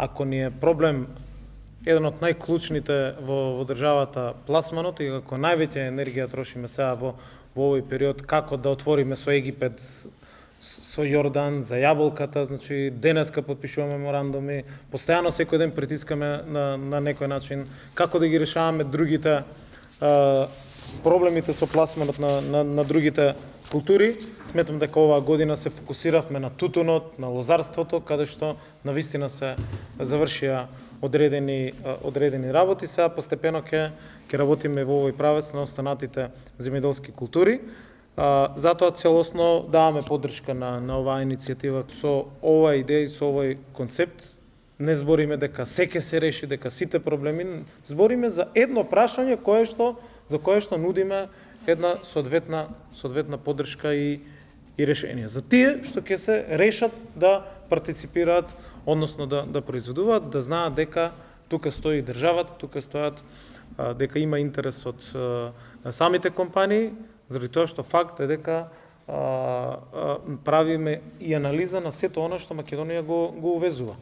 ако ни е проблем еден од најклучните во државата пласманот и ако највеќе енергија трошиме сега во овој период, како да отвориме со Египет, со Јордан, за јаболката, значи денеска потпишуваме меморандуми, постојано секој ден притискаме на некој начин, како да ги решаваме другите проблемите со пласманот на другите култури. Сметам дека оваа година се фокусиравме на тутунот, на лозарството, каде што навистина се завршија одредени работи. Сега постепено ќе работиме во овој правец на останатите земјоделски култури. Затоа целосно даваме поддршка на оваа иницијатива. Со оваа идеја и со овој концепт не збориме дека се ќе се реши, дека сите проблеми, збориме за едно прашање за кое што нудиме една соодветна поддршка и решение. За тие што ќе се решат да партиципираат, односно да произведуваат, да знаат дека тука стои државата, тука стојат, дека има интерес од самите компании, заради тоа што факт е дека правиме и анализа на сето она што Македонија го увезува.